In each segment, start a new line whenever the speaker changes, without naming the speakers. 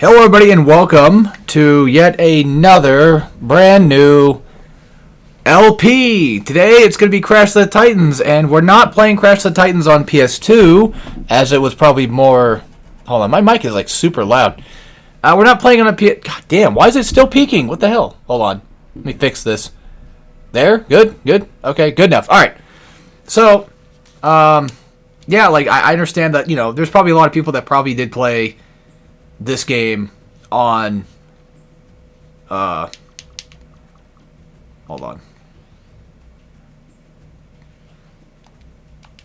Hello everybody and welcome to yet another brand new LP. Today it's going to be Crash the Titans, and we're not playing Crash the Titans on PS2 as it was probably more... Hold on, my mic is like super loud. We're not playing on a PS... God damn, why is it still peaking? What the hell? Hold on. Let me fix this. There? Good? Good? Okay, good enough. Alright. So, yeah, like I understand that, you know, there's probably a lot of people that probably did play this game on hold on,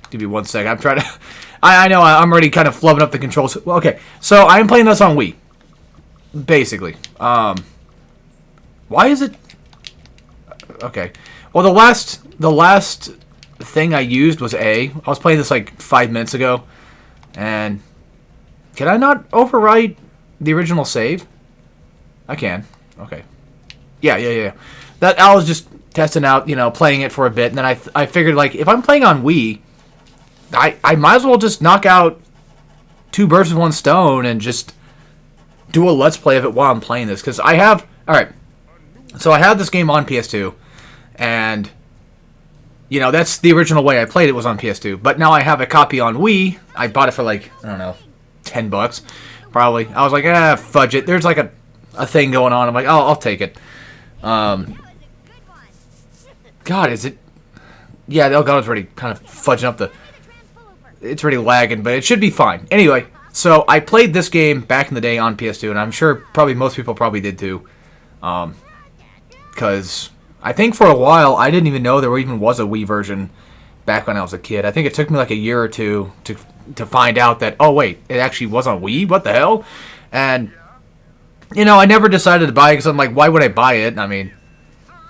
give me 1 second. I'm trying to I know I'm already kind of flubbing up the controls. Well, okay, so I'm playing this on Wii basically. Why is it okay? Well, the last thing I used was I was playing this like 5 minutes ago, and can I not overwrite the original save? I can. Okay. Yeah. That I was just testing out, you know, playing it for a bit, and then I figured, like, if I'm playing on Wii, I might as well just knock out two birds with one stone and just do a let's play of it while I'm playing this, because I have... Alright, so I have this game on PS2, and, you know, that's the original way I played it, was on PS2, but now I have a copy on Wii. I bought it for, like, I don't know, $10 probably. I was like, fudge it. There's like a thing going on. I'm like, oh, I'll take it. God, is it? Yeah, the Elgato's already kind of fudging up the... It's already lagging, but it should be fine. Anyway, so I played this game back in the day on PS2, and I'm sure probably most people probably did too. Because I think for a while I didn't even know there even was a Wii version back when I was a kid. I think it took me like a year or two to find out that, oh wait, it actually was on Wii? What the hell? And, you know, I never decided to buy it because I'm like, why would I buy it? I mean,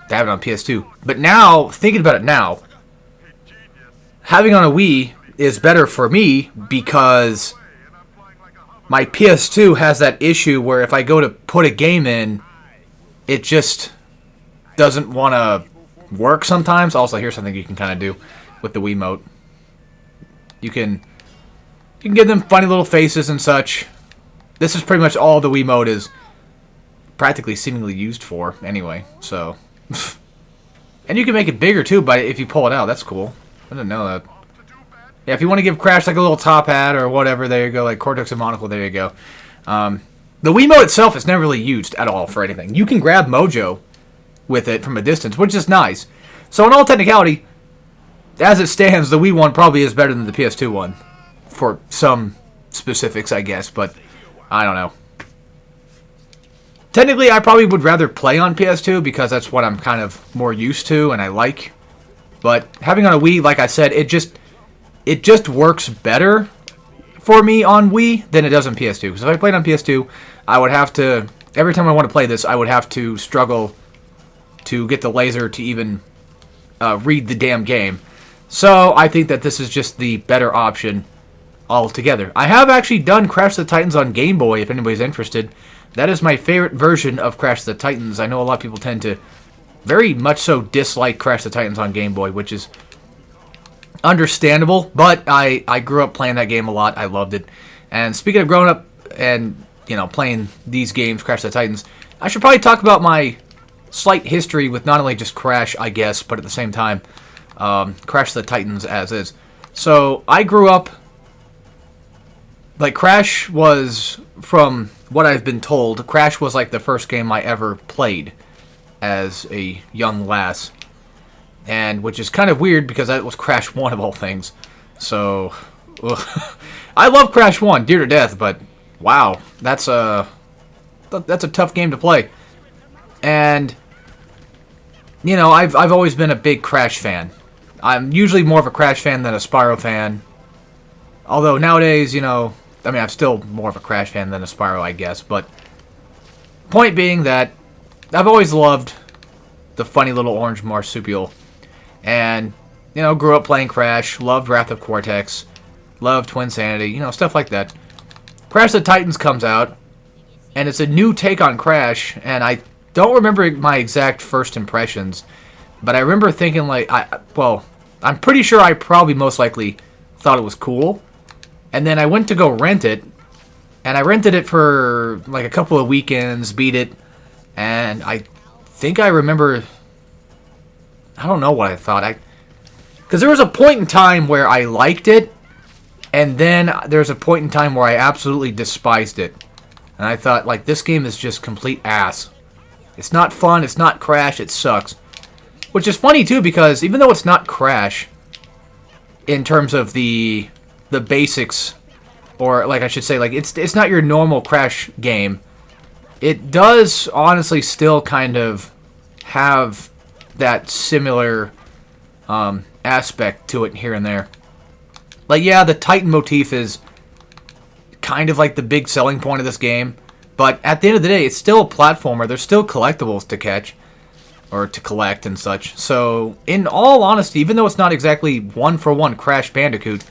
to have it on PS2. But now, thinking about it now, having it on a Wii is better for me because my PS2 has that issue where if I go to put a game in, it just doesn't want to work sometimes. Also, here's something you can kind of do with the Wiimote. You can give them funny little faces and such. This is pretty much all the Wiimote is practically seemingly used for anyway. So, and you can make it bigger too, but if you pull it out, that's cool. I didn't know that. Yeah, if you want to give Crash like a little top hat or whatever, there you go, like Cortex and Monocle, there you go. The Wiimote itself is never really used at all for anything. You can grab Mojo with it from a distance, which is nice. So in all technicality, as it stands, the Wii one probably is better than the PS2 one. For some specifics, I guess, but I don't know. Technically, I probably would rather play on PS2 because that's what I'm kind of more used to and I like. But having on a Wii, like I said, it just works better for me on Wii than it does on PS2. Because if I played on PS2, I would have to... Every time I want to play this, I would have to struggle to get the laser to even read the damn game. So I think that this is just the better option altogether. I have actually done Crash the Titans on Game Boy, if anybody's interested. That is my favorite version of Crash the Titans. I know a lot of people tend to very much so dislike Crash the Titans on Game Boy, which is understandable, but I grew up playing that game a lot. I loved it. And speaking of growing up and, you know, playing these games, Crash the Titans, I should probably talk about my slight history with not only just Crash, I guess, but at the same time, Crash the Titans as is. So, I grew up... Like, Crash was, from what I've been told, Crash was like the first game I ever played as a young lass. And, which is kind of weird because that was Crash 1 of all things. So, I love Crash 1, dear to death, but wow, that's a tough game to play. And, you know, I've always been a big Crash fan. I'm usually more of a Crash fan than a Spyro fan. Although nowadays, you know, I mean, I'm still more of a Crash fan than a Spyro, I guess. But point being that I've always loved the funny little orange marsupial. And, you know, grew up playing Crash, loved Wrath of Cortex, loved Twinsanity, you know, stuff like that. Crash the Titans comes out, and it's a new take on Crash, and I don't remember my exact first impressions, but I remember thinking, like, I'm pretty sure I probably most likely thought it was cool. And then I went to go rent it, And I rented it for like a couple of weekends, beat it, and I think I remember. I don't know what I thought. Because there was a point in time where I liked it, and then there's a point in time where I absolutely despised it. And I thought, like, this game is just complete ass. It's not fun, it's not Crash, it sucks. Which is funny, too, because even though it's not Crash, in terms of the basics, or, like, I should say, like, it's not your normal Crash game, it does, honestly, still kind of have that similar aspect to it here and there. Like, yeah, the Titan motif is kind of like the big selling point of this game, but at the end of the day, it's still a platformer. There's still collectibles to catch, or to collect and such. So, in all honesty, even though it's not exactly one-for-one Crash Bandicoot,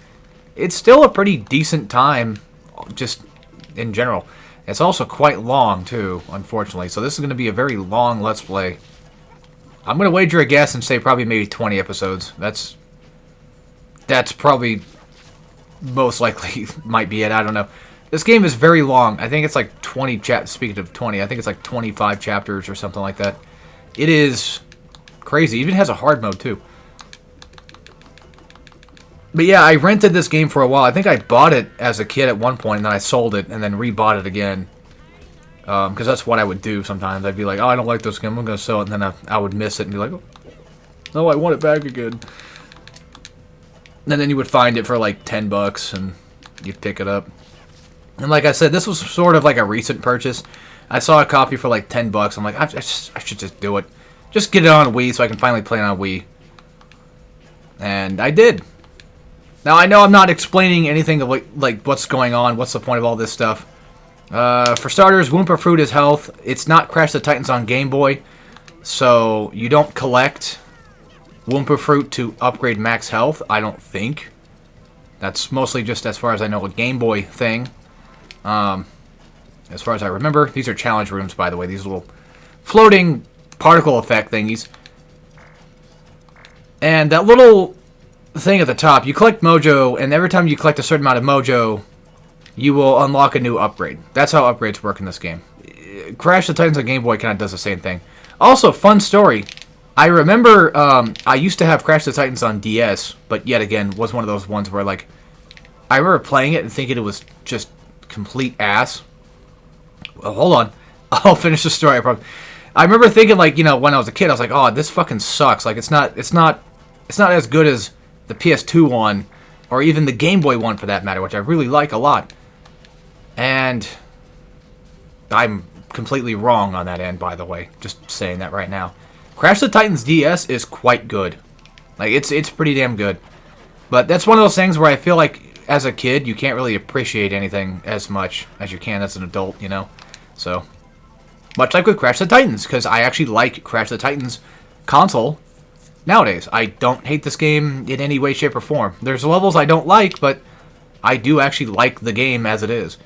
it's still a pretty decent time, just in general. It's also quite long, too, unfortunately. So this is going to be a very long Let's Play. I'm going to wager a guess and say probably maybe 20 episodes. That's probably most likely might be it. I don't know. This game is very long. I think it's like 20 chapters. Speaking of 20, I think it's like 25 chapters or something like that. It is crazy. It even has a hard mode, too. But yeah, I rented this game for a while. I think I bought it as a kid at one point, and then I sold it, and then rebought it again. Because that's what I would do sometimes. I'd be like, oh, I don't like this game, I'm going to sell it, and then I would miss it and be like, oh, I want it back again. And then you would find it for like $10, and you'd pick it up. And like I said, this was sort of like a recent purchase. I saw a copy for like $10. I'm like, I should just do it. Just get it on Wii so I can finally play it on Wii. And I did. Now, I know I'm not explaining anything of like what's going on, what's the point of all this stuff. For starters, Wumpa Fruit is health. It's not Crash the Titans on Game Boy, so you don't collect Wumpa Fruit to upgrade max health, I don't think. That's mostly just, as far as I know, a Game Boy thing. As far as I remember, these are challenge rooms, by the way. These little floating particle effect thingies. And that little thing at the top, you collect Mojo, and every time you collect a certain amount of Mojo, you will unlock a new upgrade. That's how upgrades work in this game. Crash the Titans on Game Boy kind of does the same thing. Also, fun story. I remember I used to have Crash the Titans on DS, but yet again, was one of those ones where, like, I remember playing it and thinking it was just complete ass. Well, hold on. I'll finish the story, I promise. I remember thinking, like, you know, when I was a kid, I was like, oh, this fucking sucks. Like, it's not as good as the PS2 one, or even the Game Boy one for that matter, which I really like a lot. And I'm completely wrong on that end, by the way. Just saying that right now. Crash the Titans DS is quite good. Like, it's pretty damn good. But that's one of those things where I feel like, as a kid, you can't really appreciate anything as much as you can as an adult, you know? So, much like with Crash the Titans, because I actually like Crash the Titans console nowadays. I don't hate this game in any way, shape, or form. There's levels I don't like, but I do actually like the game as it is.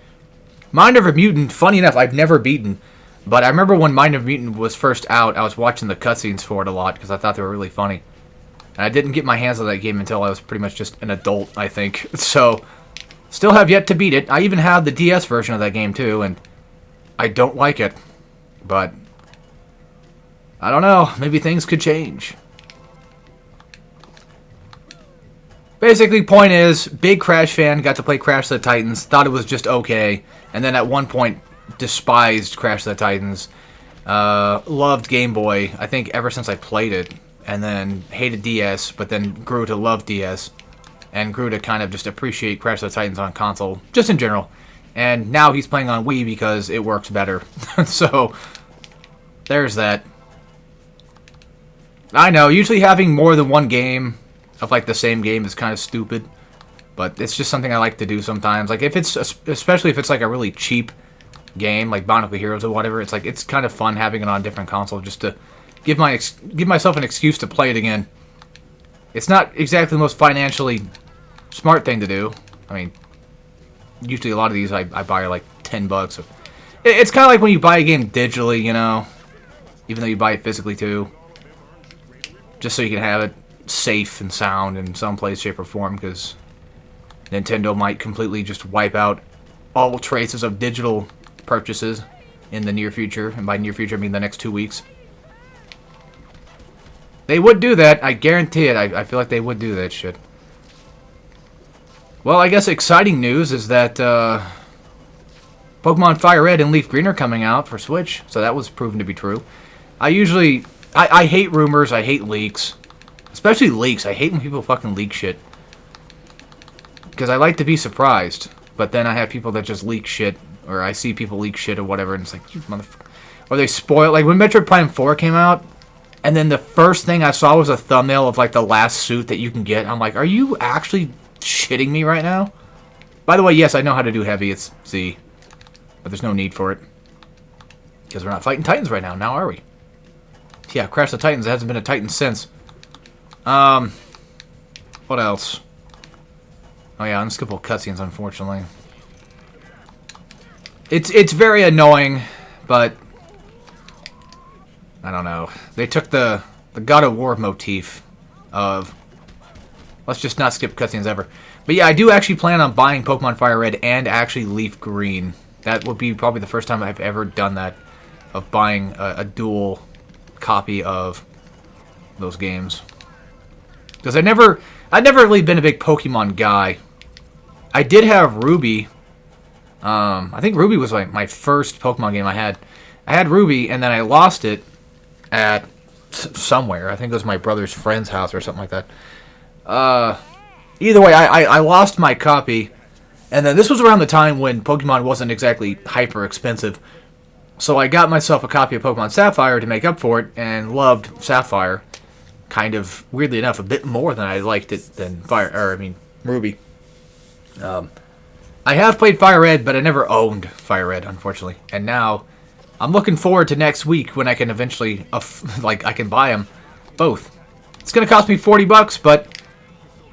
Mind of a Mutant, funny enough, I've never beaten. But I remember when Mind of a Mutant was first out, I was watching the cutscenes for it a lot, because I thought they were really funny. And I didn't get my hands on that game until I was pretty much just an adult, I think. So, still have yet to beat it. I even have the DS version of that game, too, and I don't like it. But, I don't know, maybe things could change. Basically, point is, big Crash fan, got to play Crash the Titans, thought it was just okay, and then at one point, despised Crash the Titans, loved Game Boy, I think ever since I played it, and then hated DS, but then grew to love DS, and grew to kind of just appreciate Crash the Titans on console, just in general. And now he's playing on Wii because it works better. So, there's that. I know, usually having more than one game of like the same game is kind of stupid, but it's just something I like to do sometimes. Like if it's, especially if it's like a really cheap game, like Bionicle Heroes or whatever, it's like it's kind of fun having it on a different console just to give myself an excuse to play it again. It's not exactly the most financially smart thing to do. I mean, usually a lot of these I buy are like $10. It's kind of like when you buy a game digitally, you know, even though you buy it physically too, just so you can have it safe and sound in some place, shape, or form, because Nintendo might completely just wipe out all traces of digital purchases in the near future. And by near future, I mean the next 2 weeks. They would do that. I guarantee it. I feel like they would do that shit. Well, I guess exciting news is that Pokemon Fire Red and Leaf Green are coming out for Switch. So that was proven to be true. I hate rumors. I hate leaks. Especially leaks. I hate when people fucking leak shit. Because I like to be surprised. But then I have people that just leak shit. Or I see people leak shit or whatever. And it's like, you motherfucker. Or they spoil. Like when Metroid Prime 4 came out. And then the first thing I saw was a thumbnail of like the last suit that you can get. I'm like, are you actually shitting me right now? By the way, yes, I know how to do heavy. It's Z. But there's no need for it. Because we're not fighting Titans right now. Now are we? Yeah, Crash the Titans. It hasn't been a Titan since. What else? Oh yeah, unskippable cutscenes, unfortunately. It's very annoying, but I don't know. They took the God of War motif of let's just not skip cutscenes ever. But yeah, I do actually plan on buying Pokemon Fire Red and actually Leaf Green. That would be probably the first time I've ever done that, of buying a dual copy of those games. Because I've never really been a big Pokemon guy. I did have Ruby. I think Ruby was like my first Pokemon game I had. I had Ruby, and then I lost it at somewhere. I think it was my brother's friend's house or something like that. Either way, I lost my copy. And then this was around the time when Pokemon wasn't exactly hyper expensive. So I got myself a copy of Pokemon Sapphire to make up for it, and loved Sapphire. Kind of, weirdly enough, a bit more than I liked it than Ruby. I have played Fire Red, but I never owned Fire Red, unfortunately. And now, I'm looking forward to next week when I can eventually, I can buy them both. It's going to cost me $40, but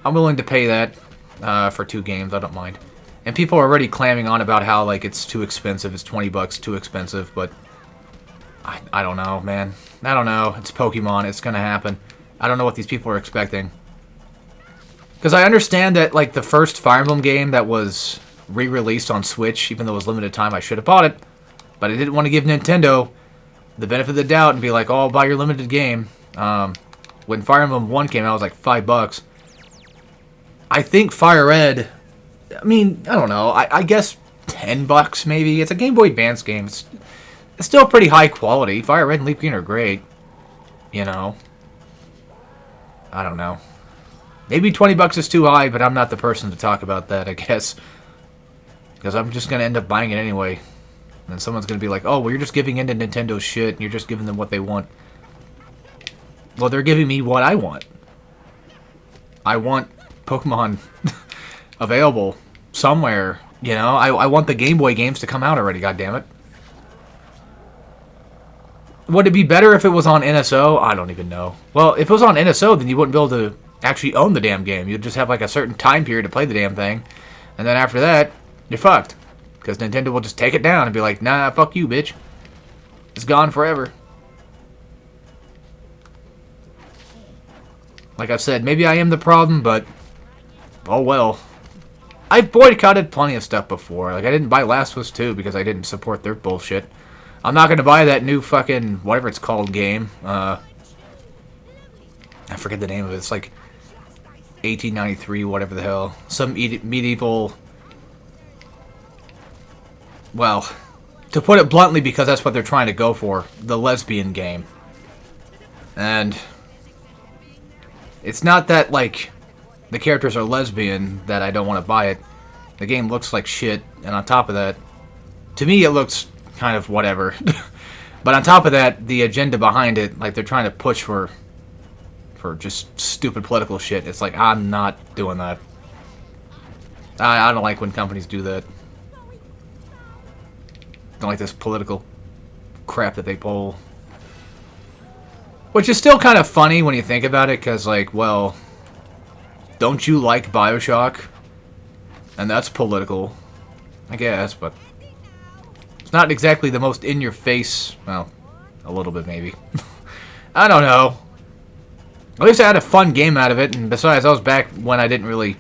I'm willing to pay that for 2 games. I don't mind. And people are already clamming on about how like it's too expensive. It's $20 too expensive, but I don't know, man. I don't know. It's Pokemon. It's going to happen. I don't know what these people are expecting. Because I understand that like the first Fire Emblem game that was re-released on Switch, even though it was limited time, I should have bought it. But I didn't want to give Nintendo the benefit of the doubt and be like, oh, I'll buy your limited game. When Fire Emblem 1 came out, it was like $5. I think Fire Red, I mean, I don't know. I guess $10 maybe. It's a Game Boy Advance game. It's still pretty high quality. Fire Red and Leaf Green are great. You know. I don't know. Maybe $20 is too high, but I'm not the person to talk about that, I guess. Because I'm just going to end up buying it anyway. And then someone's going to be like, oh, well, you're just giving in to Nintendo's shit, and you're just giving them what they want. Well, they're giving me what I want. I want Pokemon available somewhere, you know? I want the Game Boy games to come out already, goddammit. Would it be better if it was on NSO? I don't even know. Well, if it was on NSO, then you wouldn't be able to actually own the damn game. You'd just have like a certain time period to play the damn thing. And then after that, you're fucked. Because Nintendo will just take it down and be like, nah, fuck you, bitch. It's gone forever. Like I've said, maybe I am the problem, but oh well. I've boycotted plenty of stuff before. Like I didn't buy Last of Us 2 because I didn't support their bullshit. I'm not going to buy that new fucking, whatever it's called, game. I forget the name of it. It's like 1893, whatever the hell. Some medieval... Well, to put it bluntly, because that's what they're trying to go for, the lesbian game. And it's not that, like, the characters are lesbian that I don't want to buy it. The game looks like shit, and on top of that, to me it looks kind of whatever. But on top of that, the agenda behind it, like they're trying to push for just stupid political shit. It's like, I'm not doing that. I don't like when companies do that. Don't like this political crap that they pull. Which is still kind of funny when you think about it, because, like, well, don't you like BioShock? And that's political, I guess, but it's not exactly the most in-your-face, well, a little bit maybe. I don't know. At least I had a fun game out of it, and besides, I was back when I didn't really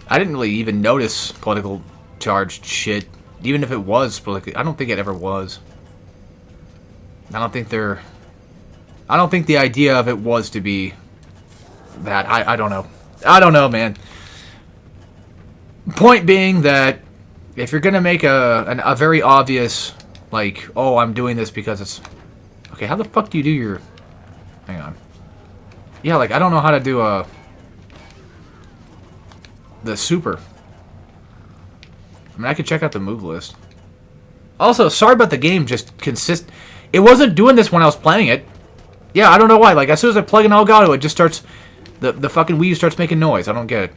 even notice political charged shit. Even if it was politically, I don't think it ever was. I don't think the idea of it was to be that. I don't know. I don't know, man. Point being that if you're gonna make a very obvious, like, oh, I'm doing this because it's... Okay, how the fuck do you do your... Hang on. Yeah, like, I don't know how to do the super. I mean, I could check out the move list. Also, sorry about the game, just it wasn't doing this when I was playing it. Yeah, I don't know why. Like, as soon as I plug in Elgato, it just starts... The fucking Wii U starts making noise. I don't get it.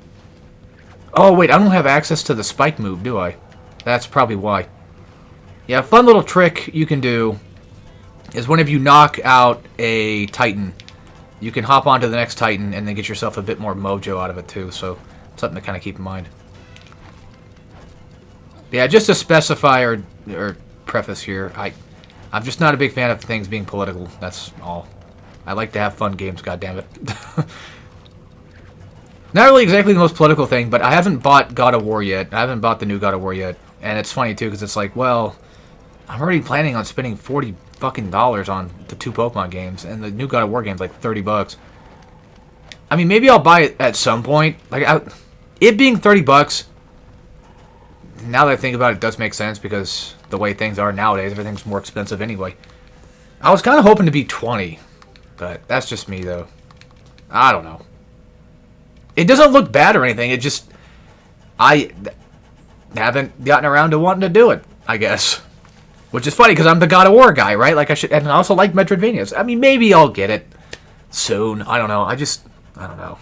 Oh, wait, I don't have access to the spike move, do I? That's probably why. Yeah, a fun little trick you can do is whenever you knock out a Titan, you can hop onto the next Titan and then get yourself a bit more mojo out of it, too. So, something to kind of keep in mind. Yeah, just to specify or preface here, I'm just not a big fan of things being political. That's all. I like to have fun games, goddammit. Not really exactly the most political thing, but I haven't bought God of War yet. I haven't bought the new God of War yet. And it's funny, too, because it's like, well, I'm already planning on spending $40 fucking on the 2 Pokemon games, and the new God of War game's like $30. I mean, maybe I'll buy it at some point. Like, it being $30, now that I think about it, it does make sense, because the way things are nowadays, everything's more expensive anyway. I was kind of hoping to be 20, but that's just me, though. I don't know. It doesn't look bad or anything. It just... I haven't gotten around to wanting to do it, I guess. Which is funny, because I'm the God of War guy, right? Like, I should... And I also like Metroidvanias. I mean, maybe I'll get it soon. I don't know. I don't know.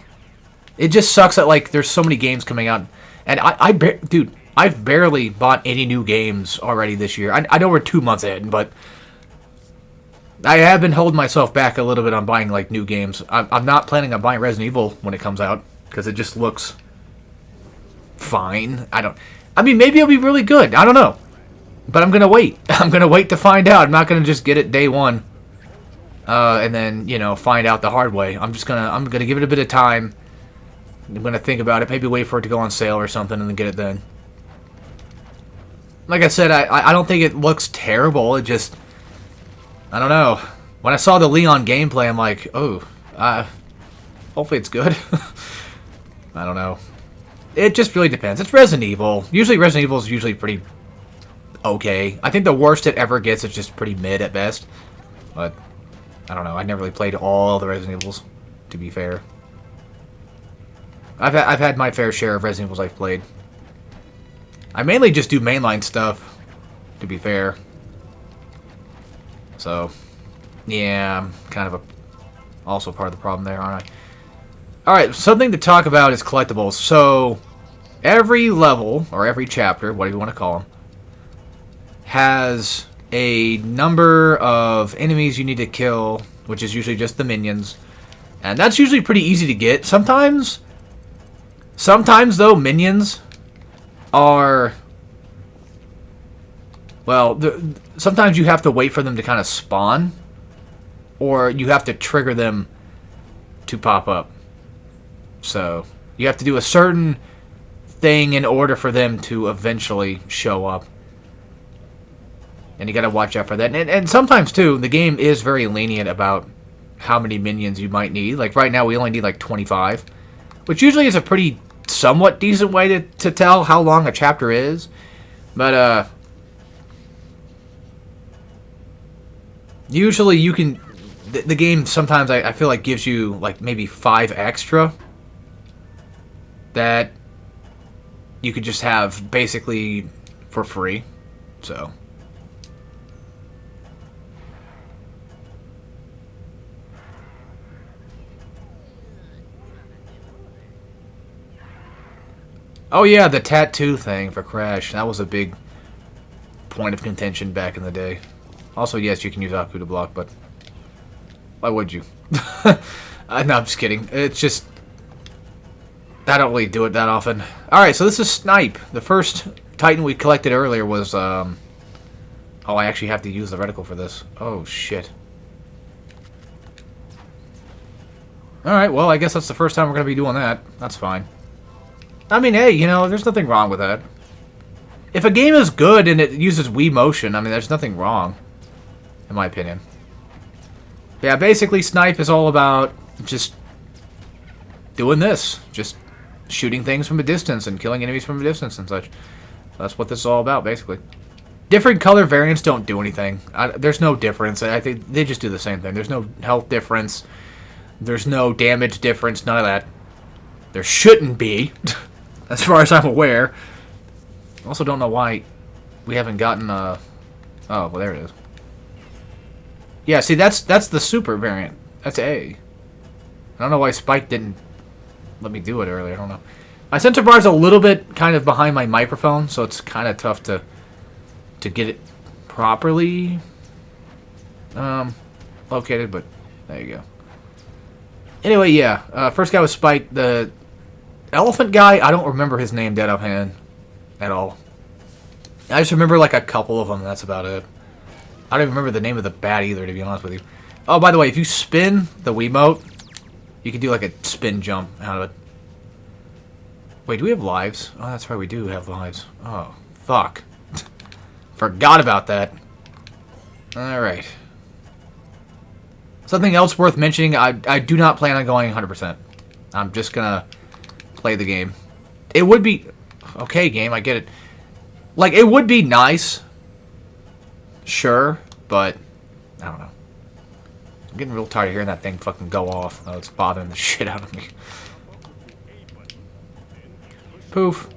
It just sucks that, like, there's so many games coming out. And dude, I've barely bought any new games already this year. I know we're 2 months in, but... I have been holding myself back a little bit on buying, like, new games. I'm not planning on buying Resident Evil when it comes out, because it just looks fine. I mean, maybe it'll be really good. I don't know. But I'm going to wait. I'm going to wait to find out. I'm not going to just get it day one and then, you know, find out the hard way. I'm going to give it a bit of time. I'm going to think about it. Maybe wait for it to go on sale or something and then get it then. Like I said, I don't think it looks terrible. It just... I don't know. When I saw the Leon gameplay, I'm like, oh, hopefully it's good. I don't know. It just really depends. It's Resident Evil. Usually Resident Evil is usually pretty okay. I think the worst it ever gets is just pretty mid at best. But, I don't know. I never really played all the Resident Evils, to be fair. I've had my fair share of Resident Evils I've played. I mainly just do mainline stuff, to be fair. So, yeah, I'm kind of also part of the problem there, aren't I? Alright, something to talk about is collectibles. So, every level, or every chapter, whatever you want to call them, has a number of enemies you need to kill, which is usually just the minions. And that's usually pretty easy to get. Sometimes though, minions are... Well, sometimes you have to wait for them to kind of spawn, or you have to trigger them to pop up. So, you have to do a certain thing in order for them to eventually show up. And you gotta watch out for that. And sometimes, too, the game is very lenient about how many minions you might need. Like, right now, we only need, like, 25. Which usually is a pretty somewhat decent way to tell how long a chapter is. But, usually you can... The game sometimes, I feel like, gives you, like, maybe 5 extra that you could just have basically for free. So... Oh yeah, the tattoo thing for Crash. That was a big point of contention back in the day. Also, yes, you can use Aku to block, but why would you? No, I'm just kidding. It's just... I don't really do it that often. Alright, so this is Snipe. The first Titan we collected earlier was... Oh, I actually have to use the reticle for this. Oh, shit. Alright, well, I guess that's the first time we're going to be doing that. That's fine. I mean, hey, you know, there's nothing wrong with that. If a game is good and it uses Wii Motion, I mean, there's nothing wrong, in my opinion. Yeah, basically, Snipe is all about just doing this. Just shooting things from a distance and killing enemies from a distance and such. That's what this is all about, basically. Different color variants don't do anything. There's no difference. I think they just do the same thing. There's no health difference. There's no damage difference. None of that. There shouldn't be, as far as I'm aware. I also don't know why we haven't gotten oh, well, there it is. Yeah, see, that's the super variant. That's A. I don't know why Spike didn't let me do it earlier. I don't know. My sensor bar is a little bit kind of behind my microphone, so it's kind of tough to get it properly located, but there you go. Anyway, yeah, first guy was Spike. The elephant guy, I don't remember his name dead offhand at all. I just remember like a couple of them, that's about it. I don't even remember the name of the bat either, to be honest with you. Oh, by the way, if you spin the Wiimote, you can do like a spin jump out of it. Wait, do we have lives? Oh, that's right, we do have lives. Oh, fuck. Forgot about that. Alright. Something else worth mentioning, I do not plan on going 100%. I'm just gonna play the game. It would be... Okay, game, I get it. Like, it would be nice. Sure, but... I don't know. I'm getting real tired of hearing that thing fucking go off. Oh, it's bothering the shit out of me. Poof.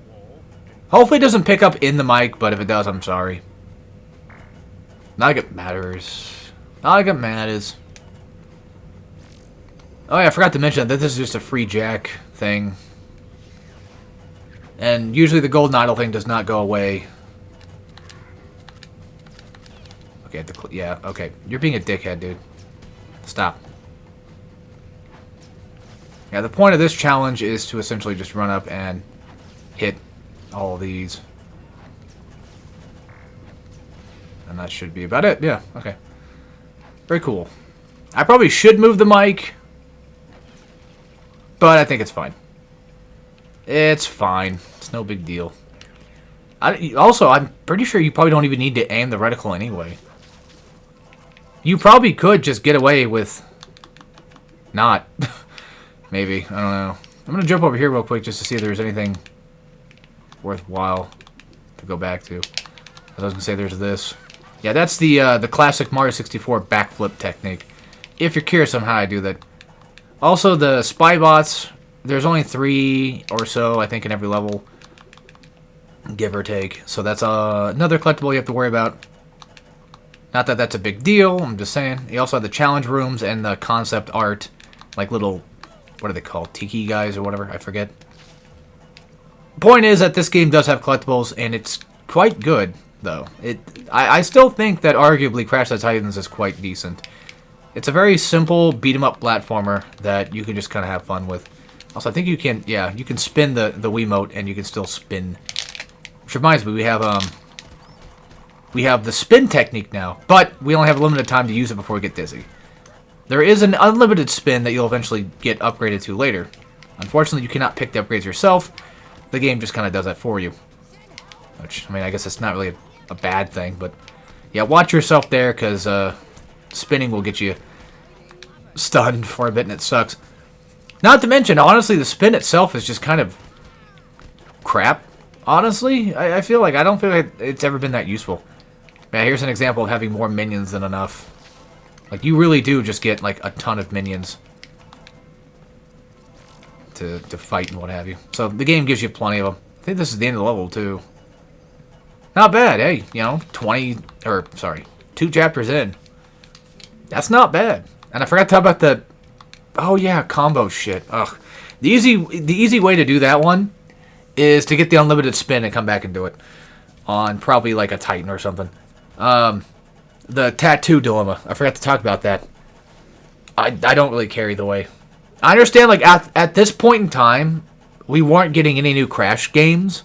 Hopefully it doesn't pick up in the mic, but if it does, I'm sorry. Not like it matters. Not like it matters. Oh yeah, I forgot to mention that this is just a free jack thing. And usually the golden idol thing does not go away. Okay, yeah, okay. You're being a dickhead, dude. Stop. Yeah, the point of this challenge is to essentially just run up and hit all of these. And that should be about it. Yeah, okay. Very cool. I probably should move the mic, but I think it's fine. It's fine. It's no big deal. Also, I'm pretty sure you probably don't even need to aim the reticle anyway. You probably could just get away with not. Maybe. I don't know. I'm going to jump over here real quick just to see if there's anything worthwhile to go back to. I was going to say there's this. Yeah, that's the classic Mario 64 backflip technique. If you're curious on how I do that. Also, the spy bots, there's only 3 or so, I think, in every level. Give or take. So that's another collectible you have to worry about. Not that that's a big deal, I'm just saying. You also have the challenge rooms and the concept art. Like little, what are they called? Tiki guys or whatever, I forget. Point is that this game does have collectibles, and it's quite good, though. I still think that arguably Crash the Titans is quite decent. It's a very simple beat-em-up platformer that you can just kind of have fun with. Also, I think you can, yeah, you can spin the Wiimote, and you can still spin. Which reminds me, we have the spin technique now, but we only have a limited time to use it before we get dizzy. There is an unlimited spin that you'll eventually get upgraded to later. Unfortunately, you cannot pick the upgrades yourself. The game just kind of does that for you. Which, I mean, I guess it's not really a bad thing, but yeah, watch yourself there, because spinning will get you stunned for a bit, and it sucks. Not to mention, honestly, the spin itself is just kind of crap. Honestly, I feel like, I don't feel like it's ever been that useful. Yeah, here's an example of having more minions than enough. Like, you really do just get, like, a ton of minions to fight and what have you. So, the game gives you plenty of them. I think this is the end of the level, too. Not bad, hey, you know, 2 chapters in. That's not bad. And I forgot to talk about the, oh yeah, combo shit. Ugh. The easy way to do that one is to get the unlimited spin and come back and do it. On probably like a Titan or something. The tattoo dilemma. I forgot to talk about that. I don't really care either way. I understand, like, at this point in time, we weren't getting any new Crash games.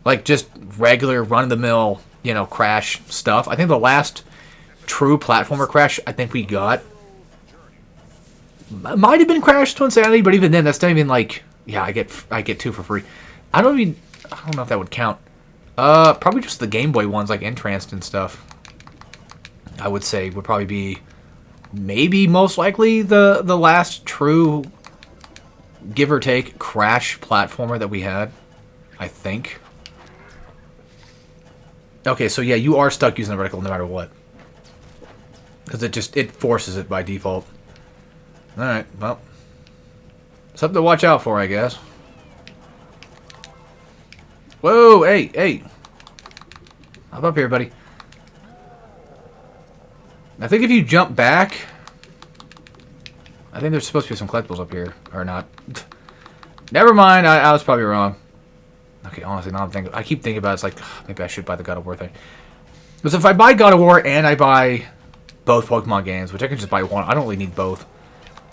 Like, just regular run-of-the-mill, you know, Crash stuff. I think the last true platformer Crash I think we got might have been Crash Twinsanity, but even then, that's not even like, yeah, I get 2 for free. I don't know if that would count. Probably just the Game Boy ones, like Entranced and stuff. I would say would probably be maybe most likely the last true, give or take, Crash platformer that we had. I think. Okay, so yeah, you are stuck using the reticle no matter what. Because it forces it by default. Alright, well. Something to watch out for, I guess. Whoa, hey. Hop up here, buddy. I think if you jump back... I think there's supposed to be some collectibles up here. Or not. Never mind, I was probably wrong. Okay, honestly, now I'm thinking... I keep thinking about it, it's like, maybe I should buy the God of War thing. Because if I buy God of War and I buy both Pokemon games, which I can just buy one, I don't really need both.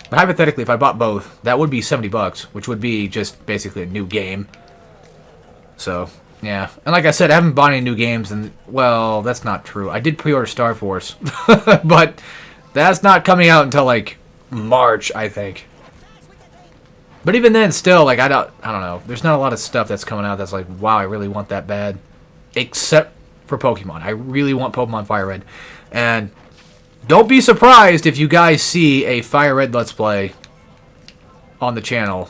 But hypothetically, if I bought both, that would be $70, which would be just basically a new game. So, yeah. And like I said, I haven't bought any new games, and, well, that's not true. I did pre-order Star Force, but that's not coming out until, like, March, I think. But even then, still, like, I don't know. There's not a lot of stuff that's coming out that's like, wow, I really want that bad. Except for Pokemon. I really want Pokemon Fire Red. And don't be surprised if you guys see a Fire Red Let's Play on the channel.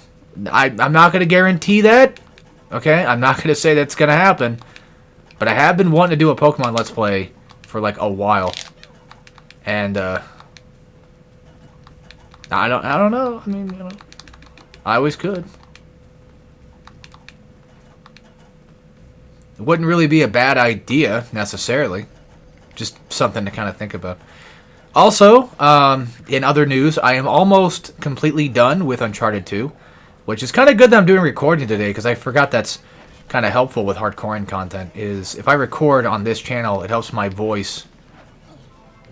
I'm not going to guarantee that. Okay? I'm not going to say that's going to happen. But I have been wanting to do a Pokemon Let's Play for like a while. And, I don't know. I mean, you know, I always could. It wouldn't really be a bad idea, necessarily. Just something to kind of think about. Also, in other news, I am almost completely done with Uncharted 2. Which is kind of good that I'm doing recording today, because I forgot that's kind of helpful with hardcore content. Is if I record on this channel, it helps my voice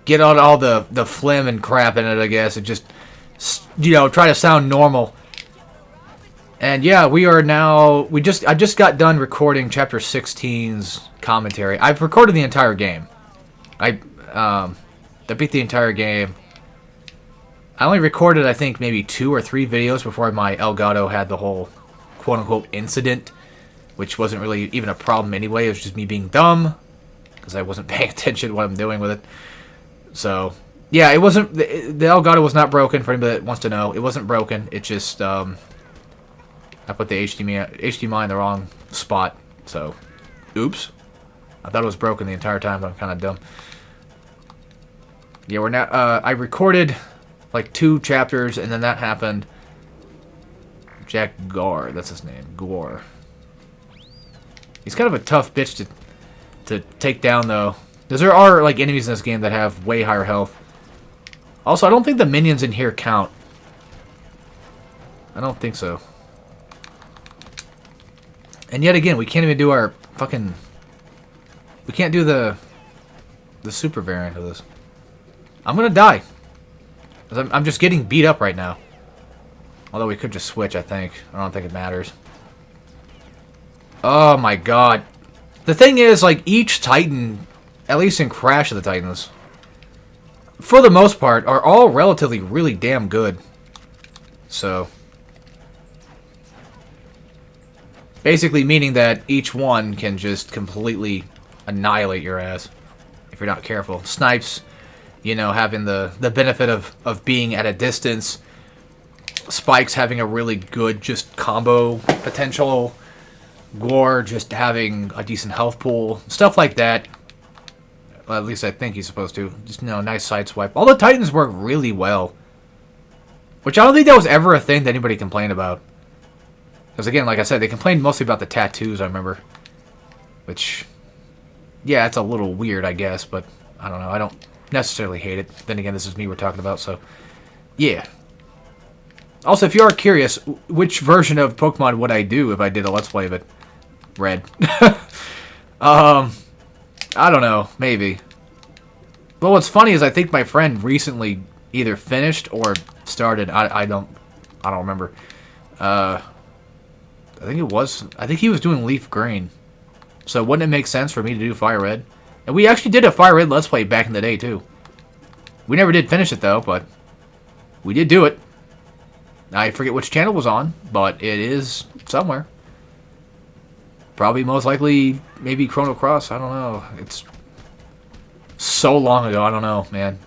get out all the phlegm and crap in it, I guess. And just, you know, try to sound normal. And yeah, we are now... I just got done recording Chapter 16's commentary. I've recorded the entire game. I beat the entire game. I only recorded, I think, maybe 2 or 3 videos before my Elgato had the whole quote-unquote incident, which wasn't really even a problem anyway. It was just me being dumb, because I wasn't paying attention to what I'm doing with it. So, yeah, it wasn't... The Elgato was not broken, for anybody that wants to know. It wasn't broken. It just, I put the HDMI in the wrong spot, so... Oops. I thought it was broken the entire time, but I'm kind of dumb. Yeah, we're now... I recorded... like 2 chapters, and then that happened. Jack Gar, that's his name. Gore. He's kind of a tough bitch to take down, though. Because there are, like, enemies in this game that have way higher health. Also, I don't think the minions in here count. I don't think so. And yet again, we can't even do our fucking... We can't do the super variant of this. I'm gonna die. I'm just getting beat up right now. Although we could just switch, I think. I don't think it matters. Oh my god. The thing is, like, each Titan, at least in Crash of the Titans, for the most part, are all relatively really damn good. So, basically meaning that each one can just completely annihilate your ass if you're not careful. Snipes... You know, having the benefit of being at a distance. Spikes having a really good just combo potential. Gore just having a decent health pool. Stuff like that. Well, at least I think he's supposed to. Just, you know, nice side swipe. All the Titans work really well. Which I don't think that was ever a thing that anybody complained about. Because again, like I said, they complained mostly about the tattoos, I remember. Which, yeah, it's a little weird, I guess. But, I don't know. I don't... necessarily hate it. Then again, this is me we're talking about, so yeah. Also, if you are curious, which version of Pokemon would I do if I did a Let's Play of it? Red. I don't know. Maybe. But what's funny is I think my friend recently either finished or started. I don't remember. I think he was doing Leaf Green. So wouldn't it make sense for me to do Fire Red? And we actually did a Fire Red Let's Play back in the day, too. We never did finish it, though, but we did do it. I forget which channel it was on, but it is somewhere. Probably most likely maybe Chrono Cross. I don't know. It's so long ago. I don't know, man.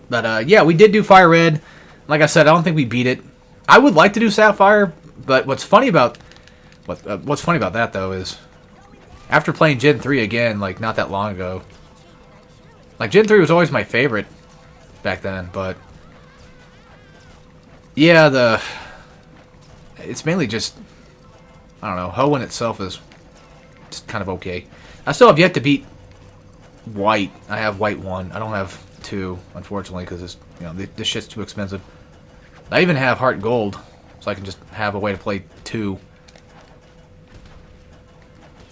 But yeah, we did do Fire Red. Like I said, I don't think we beat it. I would like to do Sapphire, but what's funny about that though is after playing Gen 3 again, like not that long ago. Like Gen 3 was always my favorite back then, but yeah, it's mainly just I don't know. Hoenn itself is just kind of okay. I still have yet to beat White. I have White 1. I don't have 2, unfortunately, because this shit's too expensive. I even have Heart Gold, so I can just have a way to play 2.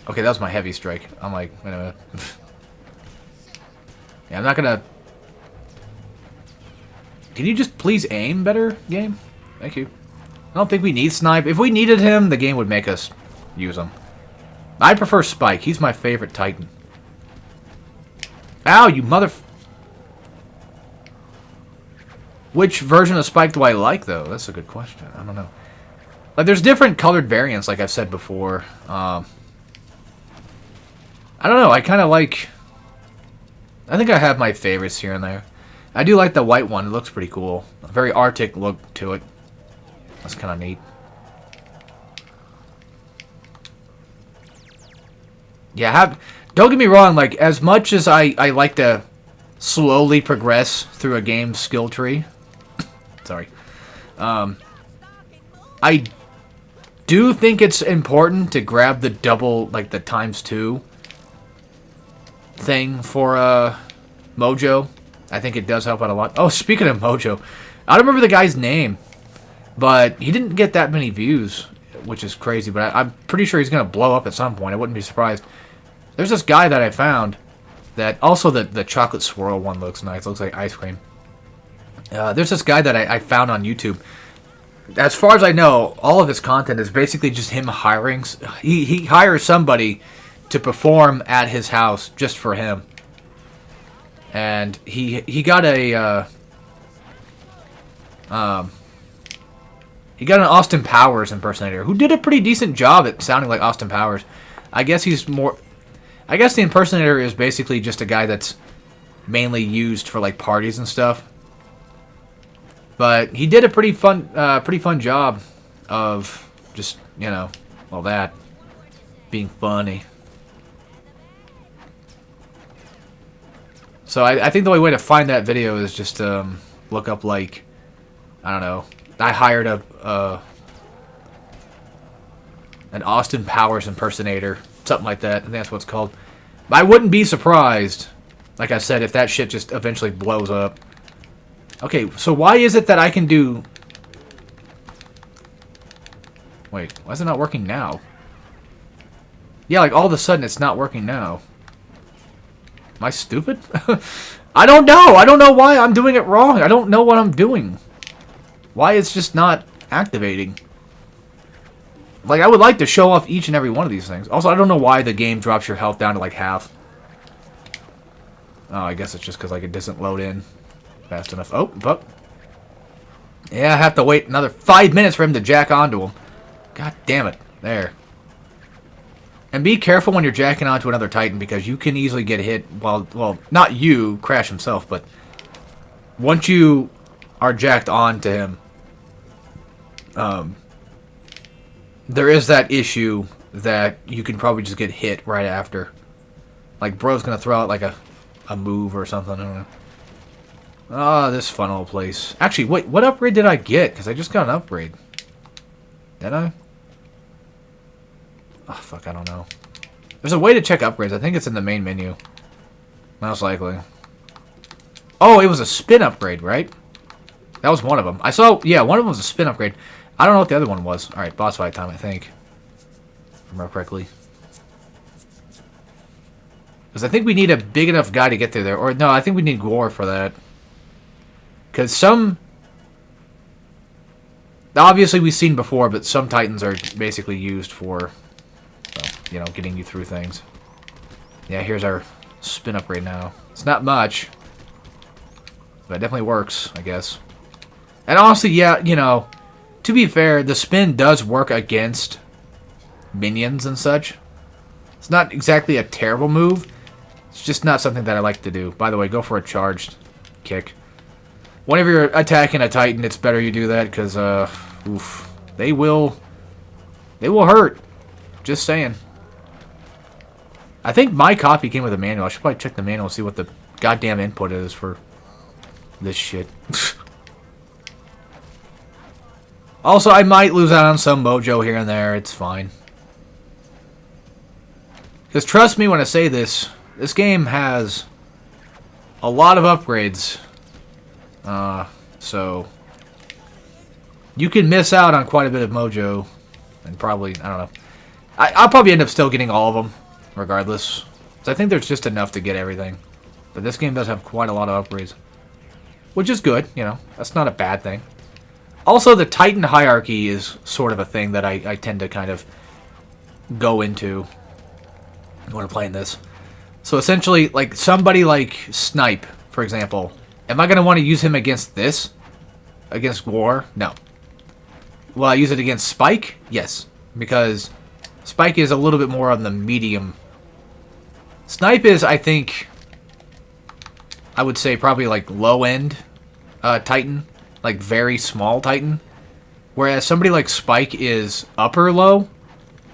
Okay, that was my heavy strike. I'm like, wait a minute. Yeah, I'm not gonna... Can you just please aim better, game? Thank you. I don't think we need Snipe. If we needed him, the game would make us use him. I prefer Spike. He's my favorite Titan. Ow, you mother... Which version of Spike do I like, though? That's a good question. I don't know. Like, there's different colored variants, like I've said before. I don't know. I kind of like... I think I have my favorites here and there. I do like the white one. It looks pretty cool. A very Arctic look to it. That's kind of neat. Yeah, don't get me wrong. Like, as much as I like to slowly progress through a game's skill tree... Sorry. I do think it's important to grab the double, like the ×2 thing for Mojo. I think it does help out a lot. Oh, speaking of Mojo, I don't remember the guy's name, but he didn't get that many views, which is crazy, but I'm pretty sure he's going to blow up at some point. I wouldn't be surprised. There's this guy that I found that also the chocolate swirl one looks nice. It looks like ice cream. There's this guy that I found on YouTube. As far as I know, all of his content is basically just him hiring. He hires somebody to perform at his house just for him. And he got a he got an Austin Powers impersonator who did a pretty decent job at sounding like Austin Powers. I guess the impersonator is basically just a guy that's mainly used for like parties and stuff. But he did a pretty fun job of just, all that being funny. So I think the only way to find that video is just to look up, like, I don't know. I hired an Austin Powers impersonator, something like that. I think that's what it's called. But I wouldn't be surprised, like I said, if that shit just eventually blows up. Okay, so why is it that I can do... Wait, why is it not working now? Yeah, like all of a sudden it's not working now. Am I stupid? I don't know. I don't know why I'm doing it wrong. I don't know what I'm doing. Why it's just not activating. Like, I would like to show off each and every one of these things. Also, I don't know why the game drops your health down to like half. Oh, I guess it's just because like it doesn't load in fast enough. Oh, but yeah, I have to wait another 5 minutes for him to jack onto him. God damn it. There. And be careful when you're jacking onto another Titan, because you can easily get hit while, well, not you, Crash himself, but once you are jacked onto him, there is that issue that you can probably just get hit right after. Like, bro's gonna throw out like a move or something, I don't know. Ah, this fun old place. Actually, wait, what upgrade did I get? Because I just got an upgrade. Did I? Oh, fuck, I don't know. There's a way to check upgrades. I think it's in the main menu. Most likely. Oh, it was a spin upgrade, right? That was one of them. I saw, yeah, one of them was a spin upgrade. I don't know what the other one was. Alright, boss fight time, I think. If I remember correctly. Because I think we need a big enough guy to get through there. Or, no, I think we need Gore for that. Because some... Obviously, we've seen before, but some Titans are basically used for, well, getting you through things. Yeah, here's our spin upgrade now. It's not much, but it definitely works, I guess. And honestly, yeah, to be fair, the spin does work against minions and such. It's not exactly a terrible move. It's just not something that I like to do. By the way, go for a charged kick. Whenever you're attacking a Titan, it's better you do that because, oof, they will hurt. Just saying. I think my copy came with a manual. I should probably check the manual and see what the goddamn input is for this shit. Also, I might lose out on some mojo here and there. It's fine. Because trust me when I say this, this game has a lot of upgrades. So you can miss out on quite a bit of mojo. And probably, I don't know. I'll probably end up still getting all of them, regardless. So I think there's just enough to get everything. But this game does have quite a lot of upgrades. Which is good, you know. That's not a bad thing. Also, the Titan hierarchy is sort of a thing that I tend to kind of go into when I'm playing this. So essentially, like somebody like Snipe, for example, am I going to want to use him against this? Against War? No. Will I use it against Spike? Yes. Because Spike is a little bit more on the medium. Snipe is, I think, I would say probably like low-end Titan. Like very small Titan. Whereas somebody like Spike is upper low.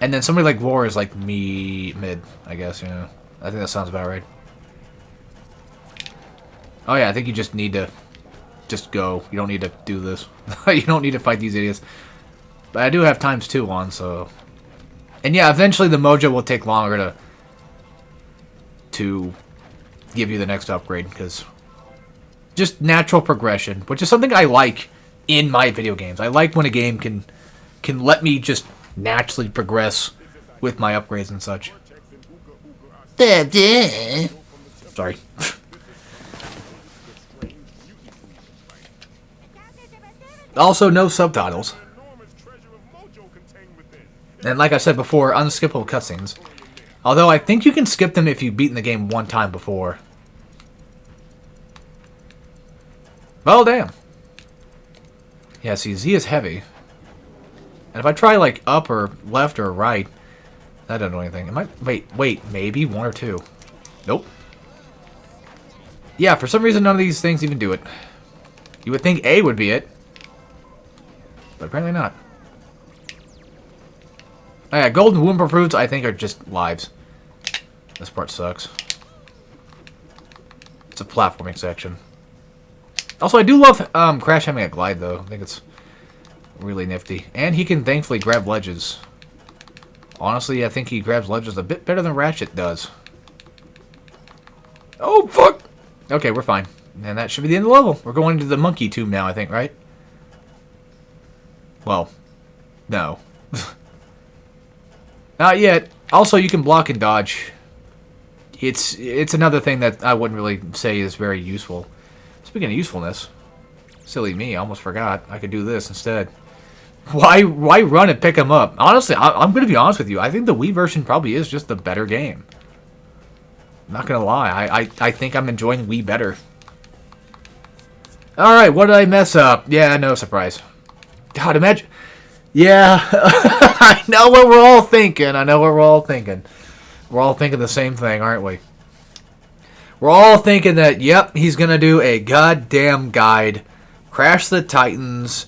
And then somebody like War is like mid, I guess, you know. I think that sounds about right. Oh yeah, I think you just need to just go. You don't need to do this. You don't need to fight these idiots. But I do have ×2 on, so... And yeah, eventually the mojo will take longer to give you the next upgrade, because... Just natural progression, which is something I like in my video games. I like when a game can let me just naturally progress with my upgrades and such. Sorry. Also, no subtitles. And like I said before, unskippable cutscenes. Although I think you can skip them if you've beaten the game one time before. Oh, damn. Yeah, see, Z is heavy. And if I try, like, up or left or right, that doesn't do anything. Am I... Wait, maybe 1 or 2. Nope. Yeah, for some reason, none of these things even do it. You would think A would be it. But apparently not. Oh, yeah, golden Wumpa fruits, I think, are just lives. This part sucks. It's a platforming section. Also, I do love Crash having a glide, though. I think it's really nifty. And he can thankfully grab ledges. Honestly, I think he grabs ledges a bit better than Ratchet does. Oh, fuck! Okay, we're fine. And that should be the end of the level. We're going to the monkey tomb now, I think, right? Well, no. Not yet. Also, you can block and dodge. It's another thing that I wouldn't really say is very useful. Speaking of usefulness, silly me, I almost forgot. I could do this instead. Why run and pick them up? Honestly, I'm going to be honest with you. I think the Wii version probably is just the better game. I'm not going to lie. I think I'm enjoying Wii better. Alright, what did I mess up? Yeah, no surprise. God, imagine... Yeah, I know what we're all thinking. We're all thinking the same thing, aren't we? We're all thinking that, yep, he's going to do a goddamn guide. Crash the Titans.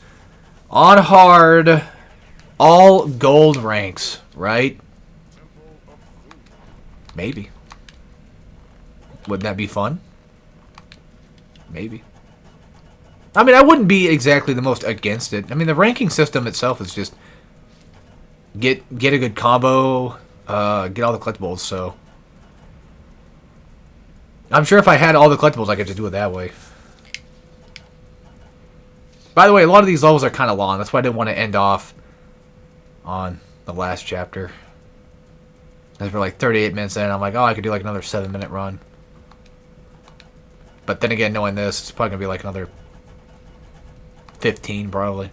On hard. All gold ranks, right? Maybe. Wouldn't that be fun? Maybe. I mean, I wouldn't be exactly the most against it. I mean, the ranking system itself is just get a good combo, get all the collectibles, so... I'm sure if I had all the collectibles, I could just do it that way. By the way, a lot of these levels are kind of long. That's why I didn't want to end off on the last chapter. As we're like 38 minutes in, I'm like, oh, I could do like another 7-minute run. But then again, knowing this, it's probably going to be like another 15, probably.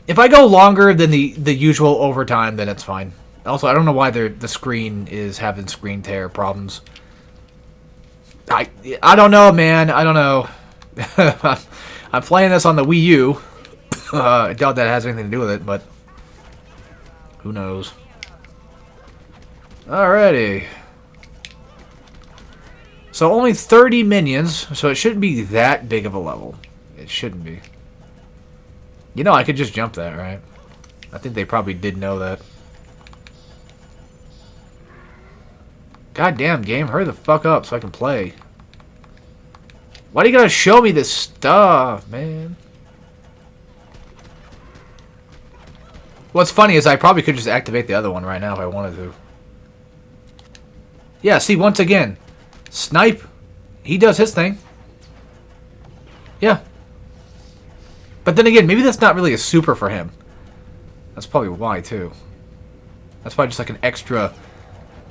If I go longer than the usual overtime, then it's fine. Also, I don't know why the screen is having screen tear problems. I don't know, man. I don't know. I'm playing this on the Wii U. I doubt that has anything to do with it, but... Who knows? Alrighty. So only 30 minions, so it shouldn't be that big of a level. It shouldn't be. You know, I could just jump that, right? I think they probably did know that. Goddamn game, hurry the fuck up so I can play. Why do you gotta show me this stuff, man? What's funny is I probably could just activate the other one right now if I wanted to. Yeah, see, once again, Snipe, he does his thing. Yeah. But then again, maybe that's not really a super for him. That's probably why, too. That's probably just like an extra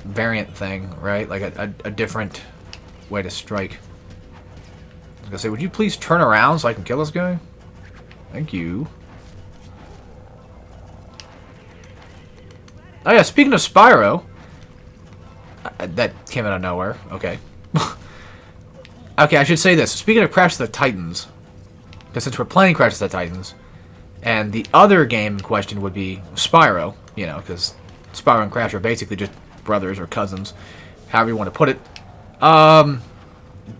variant thing, right? Like a different way to strike. I was gonna say, would you please turn around so I can kill this guy? Thank you. Oh yeah, speaking of Spyro... that came out of nowhere. Okay. Okay, I should say this. Speaking of Crash of the Titans... Because since we're playing Crash of the Titans... And the other game in question would be Spyro. You know, because Spyro and Crash are basically just brothers or cousins. However you want to put it.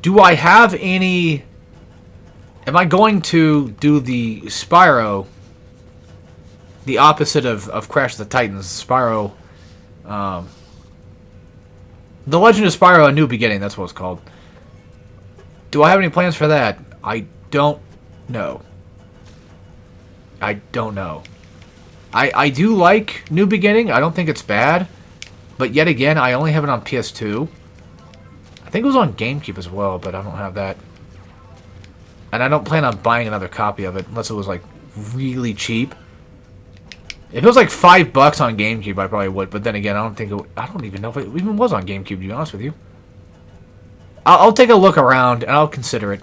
Do I have any... Am I going to do the Spyro... The opposite of Crash of the Titans, Spyro, The Legend of Spyro: A New Beginning, that's what it's called. Do I have any plans for that? I don't know. I don't know. I do like New Beginning, I don't think it's bad, but yet again, I only have it on PS2. I think it was on GameCube as well, but I don't have that. And I don't plan on buying another copy of it, unless it was, like, really cheap. If it was like $5 on GameCube, I probably would. But then again, I don't even know if it even was on GameCube, to be honest with you. I'll take a look around, and I'll consider it.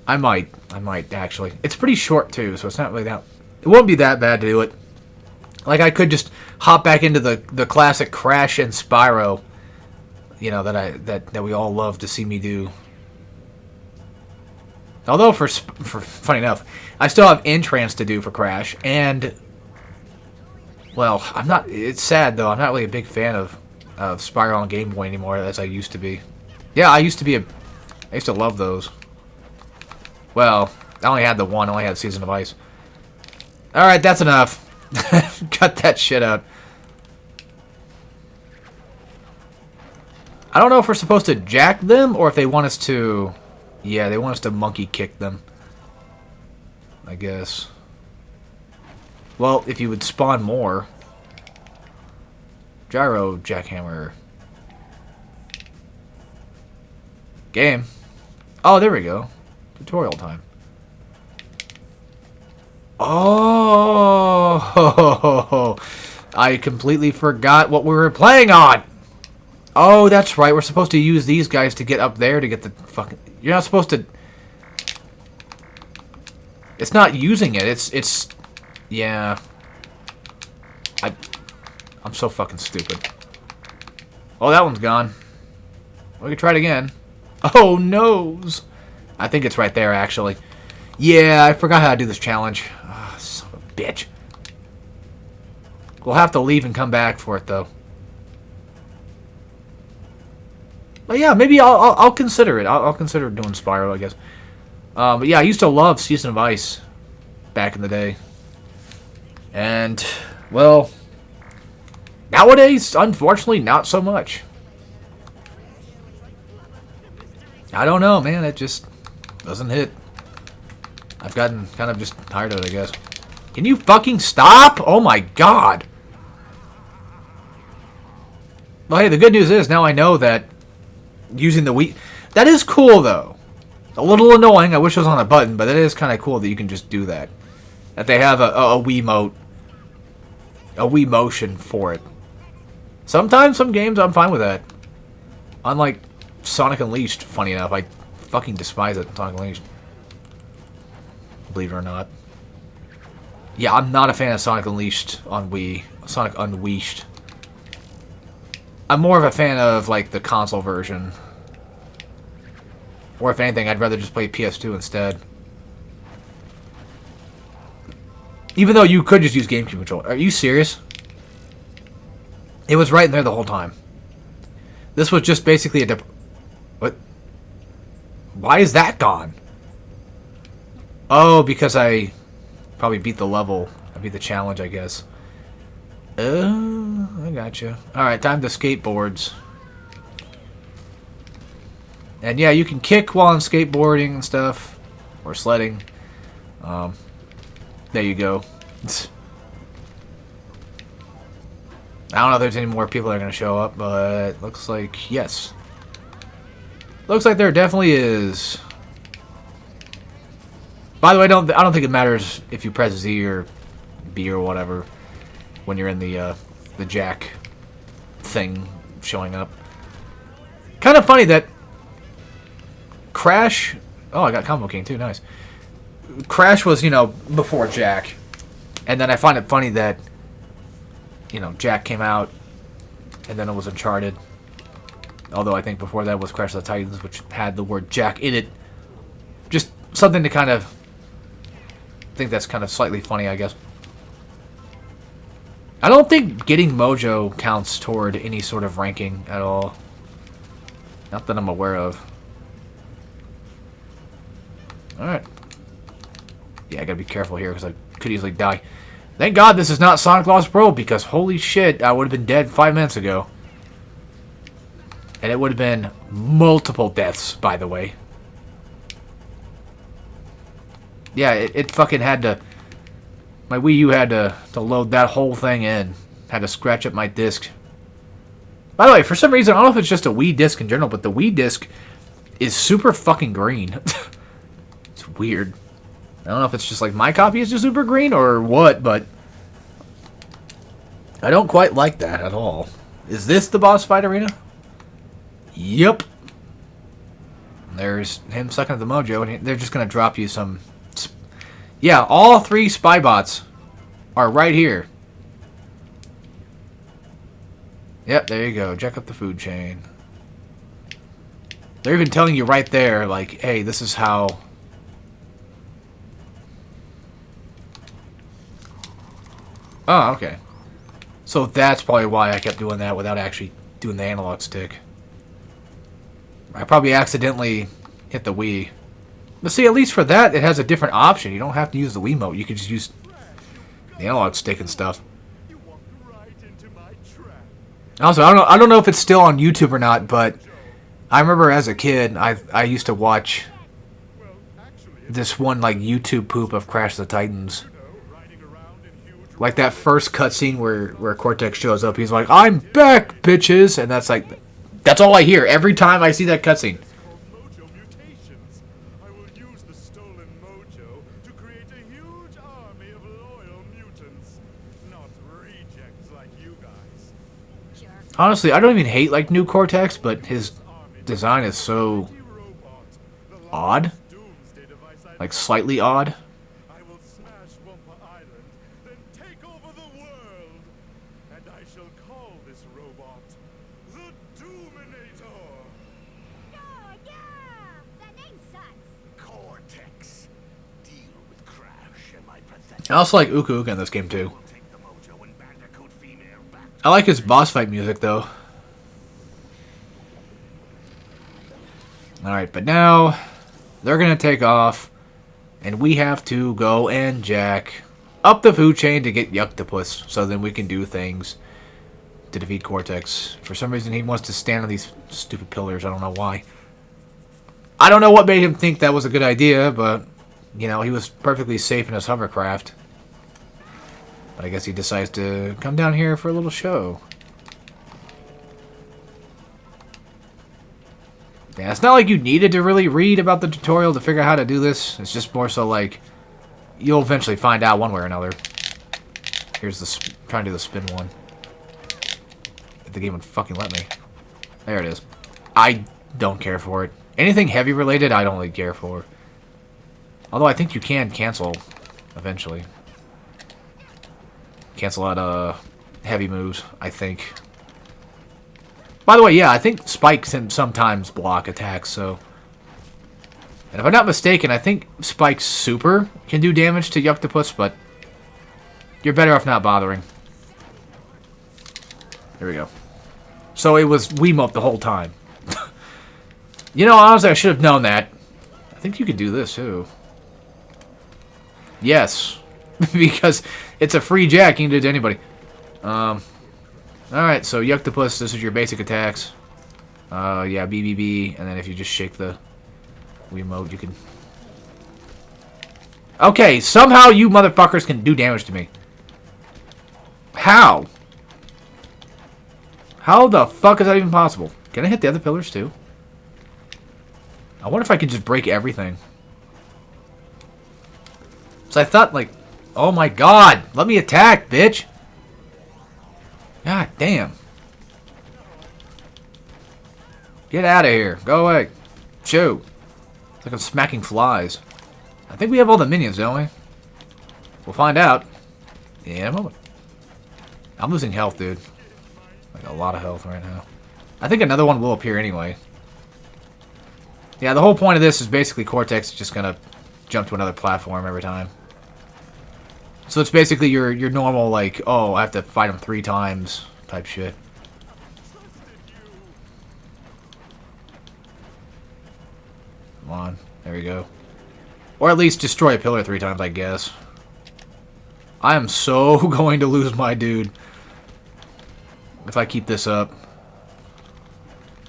I might, actually. It's pretty short, too, so it's not really that... It won't be that bad to do it. Like, I could just hop back into the classic Crash and Spyro, you know, that we all love to see me do. Although, for funny enough, I still have Entrance to do for Crash, and... Well, I'm not... It's sad, though. I'm not really a big fan of Spyro on Game Boy anymore, as I used to be. Yeah, I used to love those. Well, I only had the one. I only had Season of Ice. Alright, that's enough. Cut that shit out. I don't know if we're supposed to jack them, or if they want us to... Yeah, they want us to monkey kick them. I guess. Well, if you would spawn more. Gyro jackhammer. Game. Oh, there we go. Tutorial time. Oh! I completely forgot what we were playing on! Oh, that's right. We're supposed to use these guys to get up there to get the fucking... You're not supposed to... It's not using it. It's... Yeah. I'm so fucking stupid. Oh, that one's gone. We can try it again. Oh, noes. I think it's right there, actually. Yeah, I forgot how to do this challenge. Oh, son of a bitch. We'll have to leave and come back for it, though. But yeah, maybe I'll consider it. I'll consider doing Spyro, I guess. But yeah, I used to love Season of Ice back in the day. And, well, nowadays, unfortunately, not so much. I don't know, man. It just doesn't hit. I've gotten kind of just tired of it, I guess. Can you fucking stop? Oh my god. Well, hey, the good news is now I know that using the Wii... That is cool, though. A little annoying. I wish it was on a button, but it is kind of cool that you can just do that. That they have a Wiimote. A Wii motion for it. Sometimes, some games, I'm fine with that. Unlike Sonic Unleashed, funny enough. I fucking despise it, Sonic Unleashed. Believe it or not. Yeah, I'm not a fan of Sonic Unleashed on Wii. Sonic Unleashed. I'm more of a fan of, like, the console version. Or if anything, I'd rather just play PS2 instead. Even though you could just use GameCube controller. Are you serious? It was right in there the whole time. This was just basically a... What? Why is that gone? Oh, because I probably beat the level. I beat the challenge, I guess. Oh, I gotcha. Alright, time to skateboards. And yeah, you can kick while on skateboarding and stuff. Or sledding. There you go. I don't know if there's any more people that are going to show up, but looks like yes. Looks like there definitely is. By the way, I don't think it matters if you press Z or B or whatever when you're in the jack thing showing up. Kind of funny that Crash. Oh, I got Combo King too. Nice. Crash was, you know, before Jack, and then I find it funny that, you know, Jack came out, and then it was Uncharted. Although I think before that was Crash of the Titans, which had the word Jack in it. Just something to kind of think that's kind of slightly funny, I guess. I don't think getting Mojo counts toward any sort of ranking at all. Not that I'm aware of. Alright. Yeah, I gotta be careful here because I could easily die. Thank God this is not Sonic Lost Pro, because holy shit, I would have been dead 5 minutes ago. And it would have been multiple deaths, by the way. Yeah, it fucking had to... My Wii U had to load that whole thing in. Had to scratch up my disc. By the way, for some reason, I don't know if it's just a Wii disc in general, but the Wii disc is super fucking green. It's weird. I don't know if it's just like my copy is just super green or what, but I don't quite like that at all. Is this the boss fight arena? Yep. There's him sucking at the mojo, and they're just going to drop you some... Yeah, all 3 spy bots are right here. Yep, there you go. Check up the food chain. They're even telling you right there, like, hey, this is how... Oh, okay. So that's probably why I kept doing that without actually doing the analog stick. I probably accidentally hit the Wii. But see, at least for that, it has a different option. You don't have to use the Wiimote. You can just use the analog stick and stuff. Also, I don't know if it's still on YouTube or not, but I remember as a kid, I used to watch this one like YouTube poop of Crash of the Titans. Like that first cutscene where Cortex shows up, he's like, "I'm back, bitches," and that's like, that's all I hear every time I see that cutscene. Honestly, I don't even hate like new Cortex, but his design is so odd, like slightly odd. I also like Uka Uka in this game too. I like his boss fight music though. Alright, but now they're gonna take off and we have to go and jack up the food chain to get Yuctopus so then we can do things to defeat Cortex. For some reason he wants to stand on these stupid pillars. I don't know why. I don't know what made him think that was a good idea, but you know, he was perfectly safe in his hovercraft. But I guess he decides to come down here for a little show. Yeah, it's not like you needed to really read about the tutorial to figure out how to do this. It's just more so like, you'll eventually find out one way or another. Here's the... trying to do the spin one. If the game would fucking let me. There it is. I don't care for it. Anything heavy related, I don't really care for. Although I think you can cancel eventually. Cancel out heavy moves, I think. By the way, yeah, I think Spike can sometimes block attacks, so... And if I'm not mistaken, I think Spike's super can do damage to Yuctopus, but you're better off not bothering. There we go. So it was Wiimote the whole time. You know, honestly, I should have known that. I think you could do this, too. Yes. Because it's a free jack. You can do it to anybody. Alright, so Yuctopus, this is your basic attacks. Yeah, BBB, and then if you just shake the Wiimote, you can... Okay, somehow you motherfuckers can do damage to me. How? How the fuck is that even possible? Can I hit the other pillars, too? I wonder if I can just break everything. So I thought, like... Oh my god! Let me attack, bitch! God damn. Get out of here. Go away. Shoo. It's like I'm smacking flies. I think we have all the minions, don't we? We'll find out in a moment. I'm losing health, dude. Like a lot of health right now. I think another one will appear anyway. Yeah, the whole point of this is basically Cortex is just gonna jump to another platform every time. So it's basically your normal, like, oh, I have to fight him 3 times type shit. Come on. There we go. Or at least destroy a pillar 3 times, I guess. I am so going to lose my dude if I keep this up.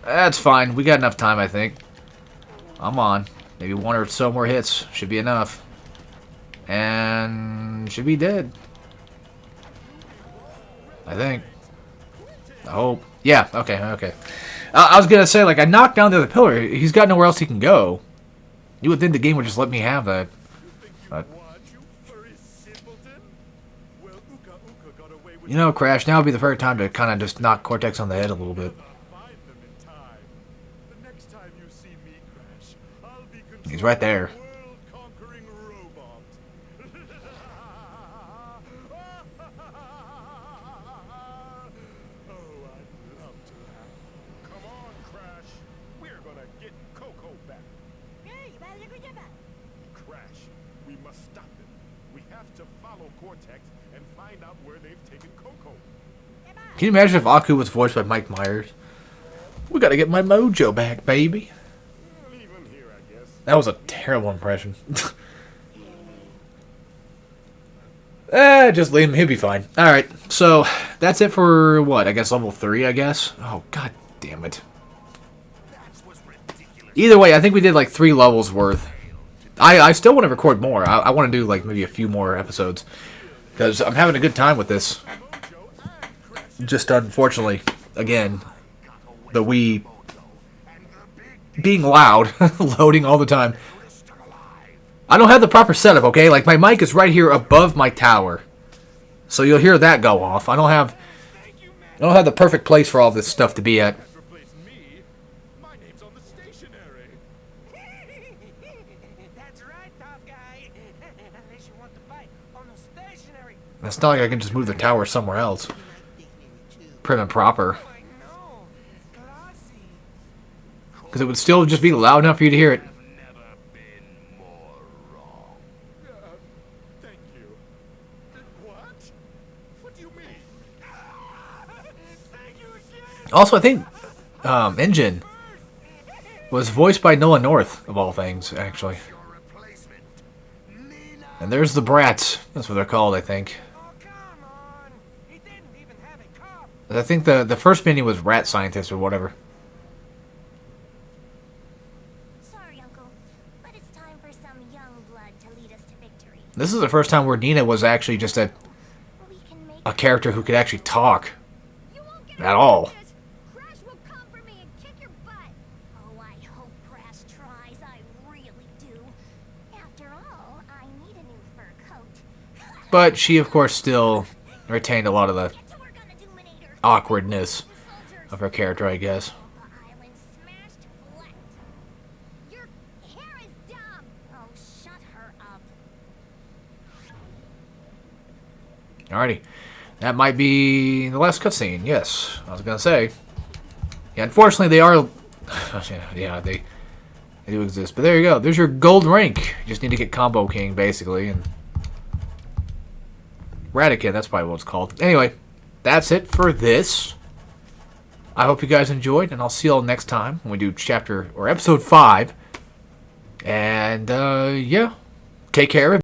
That's fine. We got enough time, I think. I'm on. Maybe 1 or so more hits. Should be enough. And should be dead. I think. I hope. Yeah, okay, okay. I was gonna say, like, I knocked down the other pillar. He's got nowhere else he can go. You would think the game would just let me have that. But... You know, Crash, now would be the perfect time to kind of just knock Cortex on the head a little bit. He's right there. Can you imagine if Aku was voiced by Mike Myers? We gotta get my mojo back, baby. That was a terrible impression. Just leave him. He'll be fine. Alright, so that's it for what? I guess level 3, I guess? Oh, god damn it. Either way, I think we did like 3 levels worth. I still want to record more. I want to do like maybe a few more episodes. Because I'm having a good time with this. Just unfortunately, again, the Wii being loud, loading all the time. I don't have the proper setup, okay? Like, my mic is right here above my tower. So you'll hear that go off. I don't have the perfect place for all this stuff to be at. It's not like I can just move the tower somewhere else. Prim and proper. Because it would still just be loud enough for you to hear it. Also, I think Engine was voiced by Nolan North, of all things, actually. And there's the Brats. That's what they're called, I think. I think the first minion was Rat Scientist or whatever.
Sorry, Uncle, but it's time for some young blood to lead us to victory.
This is the first time where Nina was actually just a character who could actually talk. At all.
Crash will come for me and kick your butt. Oh, I hope Crash tries. I really do. After all, I need a new fur coat.
But she, of course, still retained a lot of the awkwardness of her character, I guess.
Your hair is dumb. Oh, shut her up.
Alrighty. That might be the last cutscene. Yes, I was gonna say. Yeah, unfortunately they are... yeah, they do exist. But there you go. There's your gold rank. You just need to get Combo King, basically. And Radican, that's probably what it's called. Anyway, that's it for this. I hope you guys enjoyed, and I'll see y'all next time when we do chapter or episode 5. And yeah, take care.